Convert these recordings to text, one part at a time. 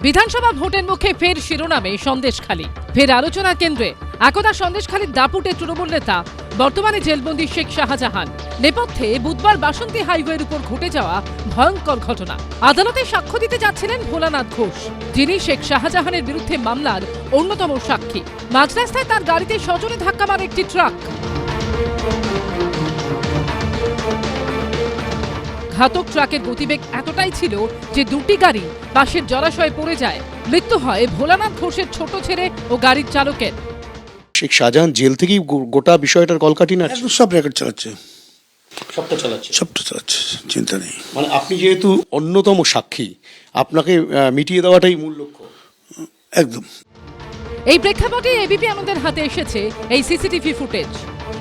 বিধানসভা ভোটের মুখে ফের শিরোনামে সন্দেশখালী, ফের আলোচনার কেন্দ্রে একদা সন্দেশখালীর দাপুটে তৃণমূল নেতা, বর্তমানে জেলবন্দি শেখ শাহজাহান। নেপথ্যে বুধবার বাসন্তী হাইওয়ের উপর ঘটে যাওয়া ভয়ঙ্কর ঘটনা। আদালতে সাক্ষ্য দিতে যাচ্ছিলেন ভোলানাথ ঘোষ, যিনি শেখ শাহজাহানের বিরুদ্ধে মামলার অন্যতম সাক্ষী। মাঝ রাস্তায় তার গাড়িতে সজোরে ধাক্কা মারে একটি ট্রাক। ঘাতক ট্রাকের গতিবেগ এতটাই ছিল যে দুটি গাড়ি পাশের জলাশয়ে পড়ে যায়। মৃত্যু হয় ভোলানাথ ঘোষের ছোট ছেলে ও গাড়ির চালকের। শেখ শাহজাহান জেল থেকেই গোটা বিষয়টার কলকাঠি না সব রেকর্ড চালাচ্ছে, সবটা চালাচ্ছে, চিন্তা নেই। মানে আপনি যেহেতু অন্যতম সাক্ষী, আপনাকে মিটিয়ে দেওয়াটাই মূল লক্ষ্য। একদম। এই প্রেক্ষাপটে এবিপি আনন্দের হাতে এসেছে এই সিসিটিভি ফুটেজ।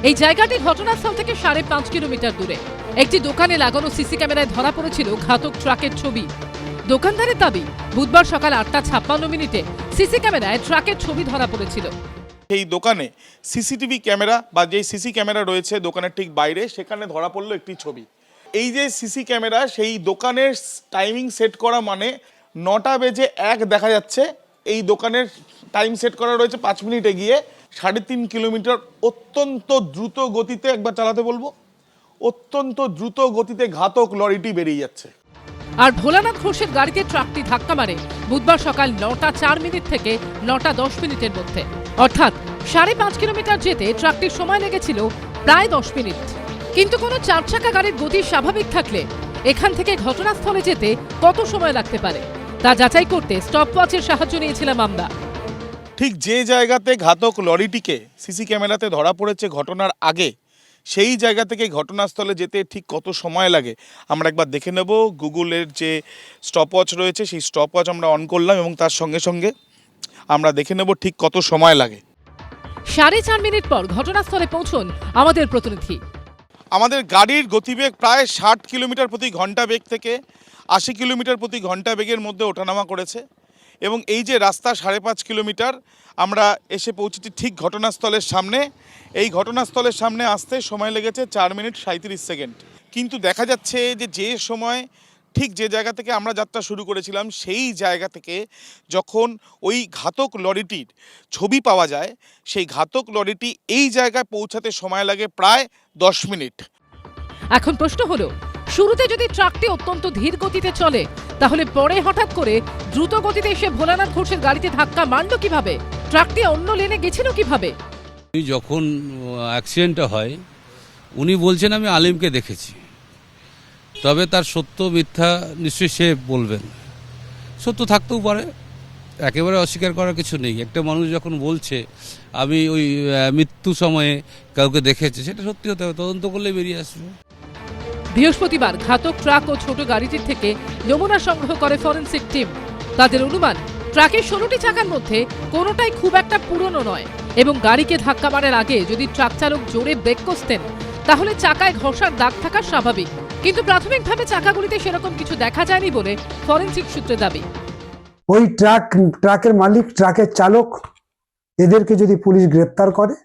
এই জায়গাটি ঘটনাস্থল থেকে 5.5 কিলোমিটার দূরে। একটি দোকানে লাগানো সিসি ক্যামেরায় ধরা পড়েছিল ঘাতক ট্রাকের ছবি। দোকানদারের দাবি, বুধবার সকাল 8:56 সিসি ক্যামেরায় ট্রাকের ছবি ধরা পড়েছিল। এই দোকানে সিসিটিভি ক্যামেরা বা যে সিসি ক্যামেরা রয়েছে দোকানের ঠিক বাইরে, সেখানে ধরা পড়লো একটি ছবি। এই যে সিসি ক্যামেরা, সেই দোকানের টাইমিং সেট করা, মানে 9:01 দেখা যাচ্ছে। এই দোকানের টাইম সেট করা রয়েছে 5 মিনিট এগিয়ে। 3.5 কিলোমিটার অত্যন্ত দ্রুত গতিতে, একবার চালাতে বলবো, অত্যন্ত দ্রুত গতিতে ঘাতক লরিটি বেরিয়ে যাচ্ছে। আর ভোলানাথ ঘোষের গাড়িতে ট্রাকটি ধাক্কা মারে বুধবার সকাল 9:04 থেকে 9:10 মধ্যে। অর্থাৎ 5.5 কিলোমিটার যেতে ট্রাকটির সময় লেগেছিল প্রায় 10 মিনিট। কিন্তু কোনো 4 চাকা গাড়ির গতি স্বাভাবিক থাকলে এখান থেকে ঘটনাস্থলে যেতে কত সময় লাগতে পারে তা যাচাই করতে স্টপওয়াচের সাহায্য নিয়েছিলাম আমরা। ঠিক যে জায়গাতে ঘাতক লরিটিকে সিসি ক্যামেরাতে ধরা পড়েছে ঘটনার আগে, সেই জায়গা থেকে ঘটনাস্থলে যেতে ঠিক কত সময় লাগে আমরা একবার দেখে নেব। গুগলের যে স্টপওয়াচ রয়েছে, সেই স্টপওয়াচ আমরা অন করলাম এবং তার সঙ্গে সঙ্গে আমরা দেখে নেব ঠিক কত সময় লাগে। 4.5 মিনিট পর ঘটনাস্থলে পৌঁছন আমাদের প্রতিনিধি। আমাদের গাড়ির গতিবেগ প্রায় 60 কিলোমিটার প্রতি ঘন্টা বেগ থেকে 80 কিলোমিটার প্রতি ঘন্টা বেগের মধ্যে ওঠানামা করেছে। এবং এই যে রাস্তা 5.5 কিলোমিটার, আমরা এসে পৌঁছেছি ঠিক ঘটনাস্থলের সামনে। এই ঘটনাস্থলের সামনে আসতে সময় লেগেছে 4 মিনিট 37 সেকেন্ড। কিন্তু দেখা যাচ্ছে যে সময় ঠিক যে জায়গা থেকে আমরা যাত্রা শুরু করেছিলাম, সেই জায়গা থেকে যখন ওই ঘাতক লরিটির ছবি পাওয়া যায়, সেই ঘাতক লরিটি এই জায়গায় পৌঁছাতে সময় লাগে প্রায় 10 মিনিট। এখন প্রশ্ন হলো, শুরুতে যদি ট্রাকটি অত্যন্ত ধীর গতিতে চলে, তাহলে পরে হঠাৎ করে দ্রুত গতিতে এসে ভোলানাথ ঘোষের গাড়িতে ধাক্কা মারল কিভাবে? ট্রাকটি অন্য লেনে গেছিল কিভাবে? যখন অ্যাক্সিডেন্টটা হয়, উনি বলছেন আমি আলিমকে দেখেছি, তবে তার সত্য মিথ্যা নিশ্চয়ই সে বলবেন। সত্য থাকতেও পারে, একেবারে অস্বীকার করার কিছু নেই। একটা মানুষ যখন বলছে আমি ওই মৃত্যু সময়ে কাউকে দেখেছি, সেটা সত্যি হতে হবে, তদন্ত করলে বেরিয়ে আসবে। বৃহস্পতিবার ঘাতক ট্রাক ও ছোট গাড়িটির থেকে নমুনা সংগ্রহ করে ফরেনসিক টিম। তাদের অনুমান, ট্রাকের 16টি চাকার মধ্যে কোনোটাই খুব একটা পুরনো নয় এবং গাড়িকে ধাক্কা মারার আগে যদি ট্রাক চালক জোরে ব্রেক কষতেন, তাহলে চাকায় ঘষার দাগ থাকা স্বাভাবিক। কিন্তু প্রাথমিকভাবে চাকাগুলিতে সেরকম কিছু দেখা যায়নি বলে ফরেনসিক সূত্রে দাবি। ওই ট্রাকের মালিক, ট্রাকের চালক, এদেরকে যদি পুলিশ গ্রেপ্তার করে,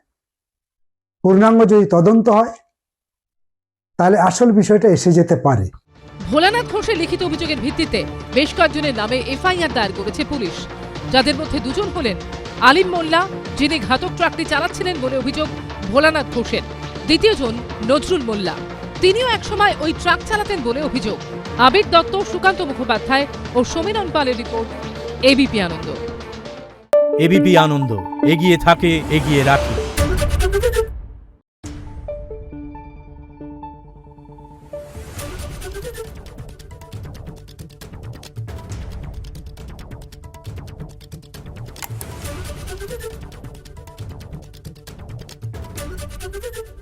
পূর্ণাঙ্গ যদি তদন্ত হয়, তাহলে আসল বিষয়টা এসে যেতে পারে। ভোলানাথ ঘোষের লিখিত অভিযোগের ভিত্তিতে বেশ কয়েকজনের নামে এফআইআর দায়ের করেছে পুলিশ, যাদের মধ্যে 2 জন হলেন আলিম মোল্লা, যিনি ঘাতক ট্রাকটি চালাচ্ছিলেন বলে অভিযোগ ভোলানাথ ঘোষের। দ্বিতীয় জন নজরুল মোল্লা, তিনিও একসময় ওই ট্রাক চালাতেন বলে অভিযোগ। আবির দত্ত, সুকান্ত মুখোপাধ্যায় ও সমীরণ পালের রিপোর্ট, এবিপি আনন্দ। এবিপি আনন্দ, এগিয়ে থাকে, এগিয়ে রাখে। Thank you.